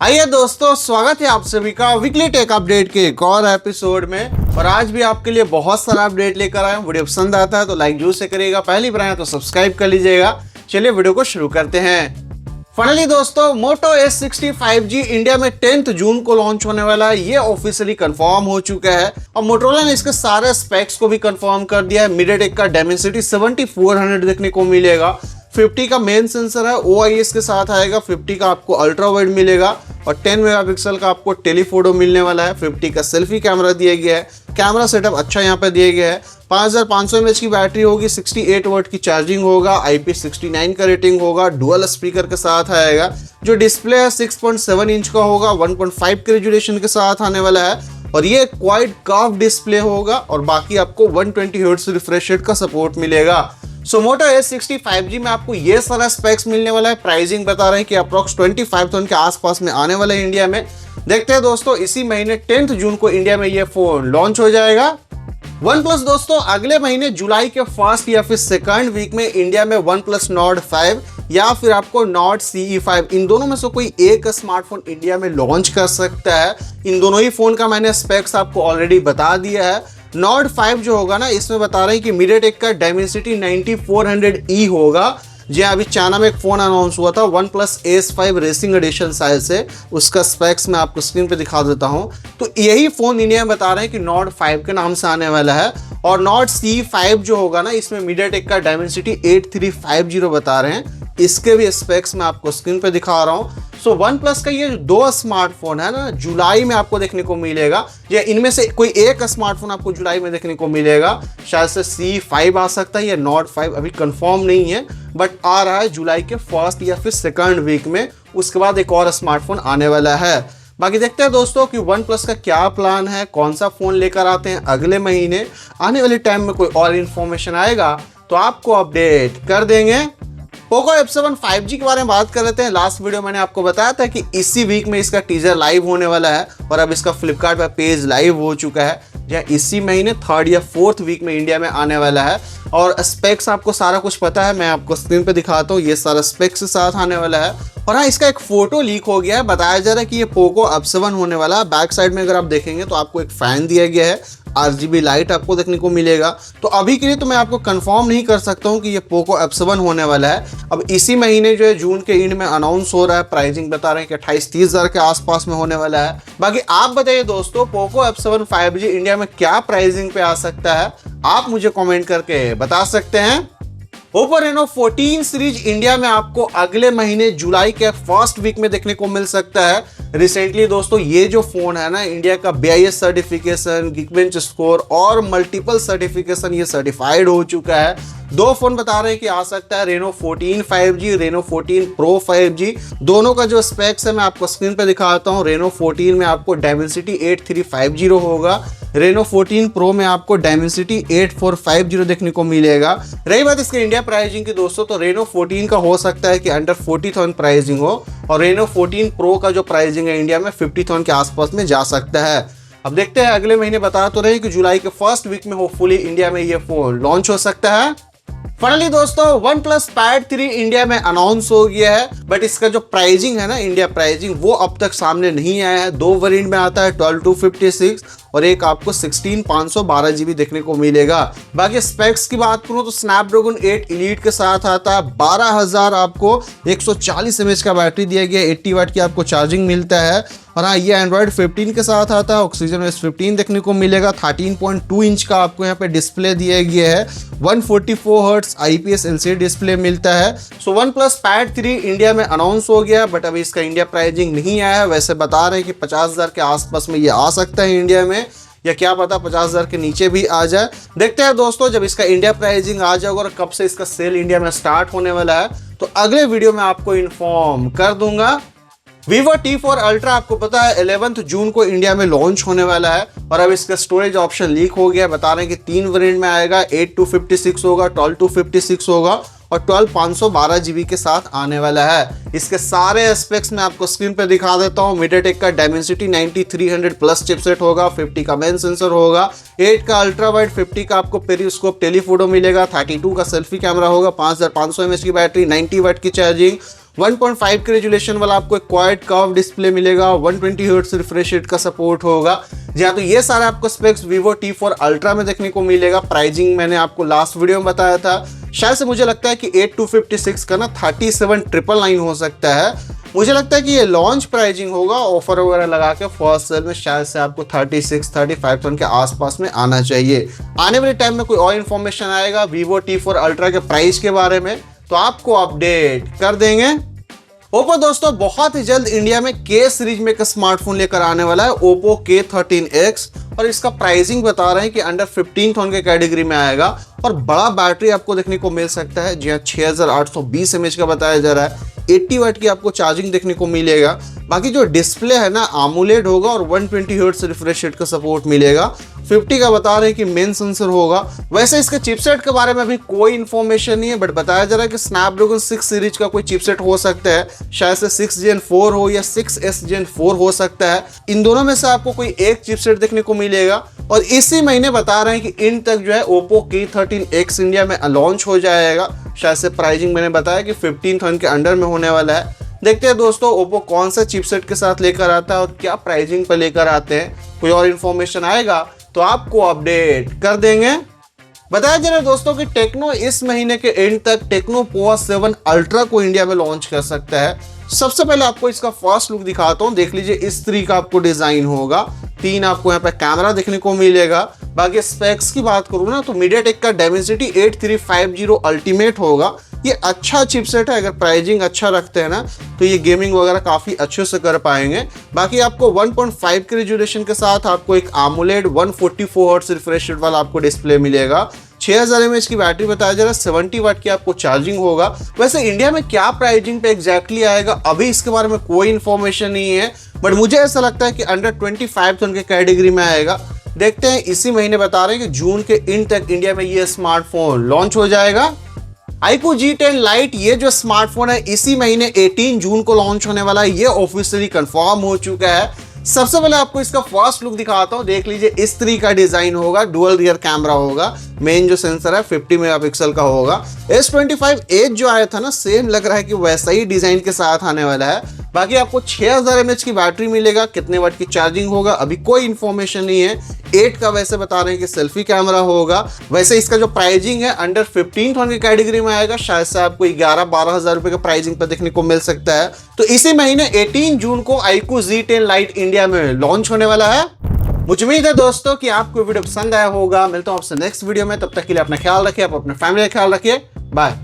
आइए दोस्तों, स्वागत है आप सभी का वीकली टेक अपडेट के एक और एपिसोड में। और आज भी आपके लिए बहुत सारा अपडेट लेकर आए हैं। वीडियो पसंद आता है तो लाइक जरूर से करिएगा, पहली बार आए तो सब्सक्राइब कर लीजिएगा। चलिए वीडियो को शुरू करते हैं। फाइनली दोस्तों, मोटो S60 5G इंडिया में 10 जून को लॉन्च होने वाला है। ये ऑफिशियली कंफर्म हो चुका है और मोटोरोला ने इसके सारे स्पेक्स को भी कंफर्म कर दिया है। मीडियाटेक का डायमेंसिटी 7400 देखने को मिलेगा। 50 का मेन सेंसर है, OIS के साथ आएगा। 50 का आपको अल्ट्रा वाइड मिलेगा और 10 मेगापिक्सल का आपको टेलीफोटो मिलने वाला है। 50 का सेल्फी कैमरा दिया गया है। कैमरा सेटअप अच्छा यहाँ पे दिया गया है। 5500 mAh की बैटरी होगी, 68 वाट की चार्जिंग होगा, IP69 का रेटिंग होगा, डुअल स्पीकर के साथ आएगा। जो डिस्प्ले है 6.7 इंच का होगा, 1.5 के रेजोल्यूशन के साथ आने वाला है और ये क्वाड कर्व डिस्प्ले होगा और बाकी आपको 120 हर्ट्ज रिफ्रेश रेट का सपोर्ट मिलेगा। सो मोटो S60 5G में आपको ये सारा स्पेक्स मिलने वाला है। प्राइसिंग बता रहे हैं कि अप्रोक्स 25,000 के आसपास में आने वाला है इंडिया में। देखते हैं दोस्तों, इसी महीने 10 जून को इंडिया में ये फोन लॉन्च हो जाएगा। वन प्लस दोस्तों अगले महीने जुलाई के फर्स्ट या फिर सेकंड वीक में इंडिया में वन प्लस नॉर्ड 5 या फिर आपको नॉर्ड CE5 इन दोनों में से कोई एक स्मार्टफोन इंडिया में लॉन्च कर सकता है। इन दोनों ही फोन का मैंने स्पेक्स आपको ऑलरेडी बता दिया है। नॉर्ड 5 जो होगा ना, इसमें बता रहे हैं कि मीडियाटेक का डायमेंसिटी 9400E होगा। जी अभी चाइना में एक फोन अनाउंस हुआ था OnePlus S5 racing edition size से, उसका स्पेक्स मैं आपको स्क्रीन पे दिखा देता हूं। तो यही फोन इंडिया में बता रहे हैं कि नॉर्ड 5 के नाम से आने वाला है। और नॉर्ड CE5 जो होगा ना, इसमें मीडियाटेक का डायमेंसिटी 8350 बता रहे हैं। इसके भी स्पेक्स मैं आपको स्क्रीन पे दिखा रहा हूँ। सो वन प्लस का ये जो दो स्मार्टफोन है ना, जुलाई में आपको देखने को मिलेगा। या इनमें से कोई एक स्मार्टफोन आपको जुलाई में देखने को मिलेगा। शायद से CE5 आ सकता है या नॉर्ड 5, अभी कंफर्म नहीं है, बट आ रहा है जुलाई के फर्स्ट या फिर सेकंड वीक में। उसके बाद एक और स्मार्टफोन आने वाला है। बाकी देखते हैं दोस्तों कि वन प्लस का क्या प्लान है, कौन सा फोन लेकर आते हैं अगले महीने। आने वाले टाइम में कोई और इन्फॉर्मेशन आएगा तो आपको अपडेट कर देंगे। पोको F7 5G के बारे में बात कर लेते हैं। लास्ट वीडियो मैंने आपको बताया था कि इसी वीक में इसका टीजर लाइव होने वाला है और अब इसका फ्लिपकार्ट पर पेज लाइव हो चुका है। जहाँ इसी महीने 3rd या 4th वीक में इंडिया में आने वाला है। और स्पेक्स आपको सारा कुछ पता है, मैं आपको स्क्रीन पे दिखाता हूँ। ये सारा स्पेक्स के साथ आने वाला है। और हाँ, इसका एक फोटो लीक हो गया है। बताया जा रहा है कि ये पोको F7 होने वाला है। बैक साइड में अगर आप देखेंगे तो आपको एक फैन दिया गया है, RGB लाइट आपको देखने को मिलेगा। तो अभी के लिए तो मैं आपको कंफर्म नहीं कर सकता हूँ कि ये पोको F7 होने वाला है। अब इसी महीने जो है जून के एंड में अनाउंस हो रहा है। प्राइसिंग बता रहे हैं कि 28-30 हज़ार के आसपास में होने वाला है। बाकी आप बताइए दोस्तों, पोको F7 5G इंडिया में क्या प्राइसिंग पे आ सकता है, आप मुझे कमेंट करके बता सकते हैं। ओप्पो रेनो 14 सीरीज इंडिया में आपको अगले महीने जुलाई के फर्स्ट वीक में देखने को मिल सकता है। रिसेंटली दोस्तों ये जो फोन है ना, इंडिया का BIS सर्टिफिकेशन, Geekbench स्कोर और मल्टीपल सर्टिफिकेशन ये सर्टिफाइड हो चुका है। दो फोन बता रहे हैं कि आ सकता है, Reno 14 5G, Reno 14 pro 5G। दोनों का जो स्पेक्स है मैं आपको स्क्रीन पे दिखाता हूँ। रेनो 14 में आपको डायमेंसिटी 8350 होगा, रेनो 14 प्रो में आपको डायमेंसिटी 8450 देखने को मिलेगा। रही बात इसके इंडिया प्राइसिंग की दोस्तों, तो रेनो 14 का हो सकता है कि अंडर 40,000 प्राइसिंग हो और रेनो 14 प्रो का जो प्राइसिंग है इंडिया में 50,000 के आसपास में जा सकता है। अब देखते हैं, अगले महीने बता तो रहे कि जुलाई के फर्स्ट वीक में होपफुली इंडिया में ये फोन लॉन्च हो सकता है। फाइनली दोस्तों, वन प्लस पैड 3 इंडिया में अनाउंस हो गया है, बट इसका जो प्राइसिंग है ना, इंडिया प्राइसिंग, वो अब तक सामने नहीं आया है। दो वेरिएंट में आता है, 12/256 और एक आपको 16/512 GB देखने को मिलेगा। बाकी स्पेक्स की बात करूं तो स्नैपड्रैगन 8 एलीट के साथ आता है। 12,000 आपको 140 mAh का बैटरी दिया गया, 80 वाट की आपको चार्जिंग मिलता है। और हाँ, ये एंड्रॉइड 15 के साथ आता है, ऑक्सीजन OS 15 देखने को मिलेगा। 13.2 इंच का आपको यहाँ पे डिस्प्ले दिया गया है, 144 हर्ट्ज IPS LCD डिस्प्ले मिलता है। So one plus pad 3 India में अनाउंस हो गया, बट अभी इसका इंडिया प्राइसिंग नहीं आया है। वैसे बता रहे हैं कि 50,000 के आसपास में ये आ सकता है इंडिया में, या क्या पता 50,000 के नीचे भी आ जाए। देखते हैं दोस्तों, जब इसका इंडिया प्राइसिंग आ जाएगा और कब से इसका सेल इंडिया में स्टार्ट होने वाला है, तो अगले वीडियो में आपको इन्फॉर्म कर दूंगा। Vivo T4 Ultra आपको पता है 11 जून को इंडिया में लॉन्च होने वाला है और अब इसका स्टोरेज ऑप्शन लीक हो गया है। बता रहे हैं कि 3 वेरिएंट में आएगा, 8/256 होगा, 12/256 होगा और 12/512 GB के साथ आने वाला है। इसके सारे स्पेक्स मैं आपको स्क्रीन पे दिखा देता हूँ। मीडियाटेक का डायमेंसिटी 9300 प्लस चिपसेट होगा, 50 का मेन सेंसर होगा, 8 का अल्ट्रा वाइड, 50 का आपको पेरिस्कोप टेलीफोटो मिलेगा, 32 का सेल्फी कैमरा होगा, 5500 mAh की बैटरी, 90 वाट की चार्जिंग 1.5 के रेजुलेशन वाला आपको एक क्वाड कर्व डिस्प्ले मिलेगा, 120 हर्ट्ज रिफ्रेश रेट का सपोर्ट होगा। जी हाँ, तो ये सारे आपको स्पेक्स Vivo T4 Ultra में देखने को मिलेगा। प्राइसिंग मैंने आपको लास्ट वीडियो में बताया था, शायद से मुझे लगता है कि 8256 का ना 37,999 हो सकता है। मुझे लगता है कि ये लॉन्च प्राइसिंग होगा, ऑफर वगैरह लगा के फर्स्ट सेल में शायद से आपको 36-35 के आसपास में आना चाहिए। आने वाले टाइम में कोई और इन्फॉर्मेशन आएगा Vivo T4 Ultra के प्राइस के बारे में तो आपको अपडेट कर देंगे। ओप्पो दोस्तों बहुत ही जल्द इंडिया में K सीरीज में एक स्मार्टफोन लेकर आने वाला है, Oppo K13X, और इसका प्राइसिंग बता रहे हैं कि अंडर 15,000 के कैटेगरी में आएगा और बड़ा बैटरी आपको देखने को मिल सकता है। जी हाँ, 6820 mAh का बताया जा रहा है, 80 वाट की आपको चार्जिंग देखने को मिलेगा। बाकी जो डिस्प्ले है ना AMOLED होगा और 120 हर्ट्ज रिफ्रेश रेट का सपोर्ट मिलेगा। 50 का बता रहे हैं कि मेन सेंसर होगा। वैसे इसके चिपसेट के बारे में अभी कोई इन्फॉर्मेशन नहीं है, बट बताया जा रहा है कि स्नैपड्रैगन 6 सीरीज का कोई चिपसेट हो सकता है, शायद से 6 Gen 4 हो या 6S Gen 4 हो सकता है। इन दोनों में से आपको कोई एक चिपसेट देखने को मिलेगा और इसी महीने बता रहे हैं कि इन तक जो है Oppo K13X इंडिया में लॉन्च हो जाएगा। शायद से प्राइसिंग मैंने बताया कि 15,000 के अंडर में होने वाला है। देखते हैं दोस्तों Oppo कौन सा चिपसेट के साथ लेकर आता है और क्या प्राइसिंग पर लेकर आते हैं। कोई और इन्फॉर्मेशन आएगा तो आपको अपडेट कर देंगे। बताया जा रहा है दोस्तों कि टेक्नो इस महीने के एंड तक टेक्नो पोवा 7 अल्ट्रा को इंडिया में लॉन्च कर सकता है। सबसे पहले आपको इसका फर्स्ट लुक दिखाता हूँ। देख लीजिए, इस तरीके का आपको डिजाइन होगा। 3 आपको यहाँ पे कैमरा देखने को मिलेगा। बाकी स्पेक्स की बात करूँ ना तो मीडियाटेक का Dimensity 8350 अल्टीमेट होगा। ये अच्छा चिपसेट है, अगर प्राइसिंग अच्छा रखते हैं ना तो ये गेमिंग वगैरह काफी अच्छे से कर पाएंगे। बाकी आपको 1.5 के रेजोल्यूशन के साथ आपको एक AMOLED 144 हर्ट्ज रिफ्रेश रेट वाला आपको डिस्प्ले मिलेगा। 6000 mAh की बैटरी बताया जा रहा है, 70 वाट की आपको चार्जिंग होगा। वैसे इंडिया में क्या प्राइसिंग पे एग्जैक्टली आएगा अभी इसके बारे में कोई इन्फॉर्मेशन नहीं है, बट मुझे ऐसा लगता है कि अंडर 25,000 के कैटेगरी में आएगा। देखते हैं, इसी महीने बता रहे हैं कि जून के एंड तक इंडिया में ये स्मार्टफोन लॉन्च हो जाएगा। iQOO G10 Lite ये जो स्मार्टफोन है इसी महीने 18 जून को लॉन्च होने वाला है। ये ऑफिशियली कंफर्म हो चुका है। सबसे पहले आपको इसका फर्स्ट लुक दिखाता हूँ। देख लीजिए, इस तरीके का डिजाइन होगा। डुअल रियर कैमरा होगा। मेन जो सेंसर है 50 मेगापिक्सल का होगा। S25 Edge जो आया था ना, सेम लग रहा है कि वैसा ही डिजाइन के साथ आने वाला है। बाकी आपको 6000 mAh की बैटरी मिलेगा। कितने वाट की चार्जिंग होगा अभी कोई इन्फॉर्मेशन नहीं है। 8 का वैसे बता रहे हैं कि सेल्फी कैमरा होगा। वैसे इसका जो प्राइसिंग है अंडर 15,000 की कैटेगरी में आएगा। शायद से आपको 11-12 हजार रुपए के प्राइसिंग पर देखने को मिल सकता है। तो इसी महीने 18 जून को iQOO G10 Lite इंडिया में लॉन्च होने वाला है। मुझे उम्मीद है दोस्तों कि आपको वीडियो पसंद आया होगा। मिलता हूं आपसे नेक्स्ट वीडियो में, तब तक के लिए अपना ख्याल रखिए, आप अपने फैमिली का ख्याल रखिए। बाय।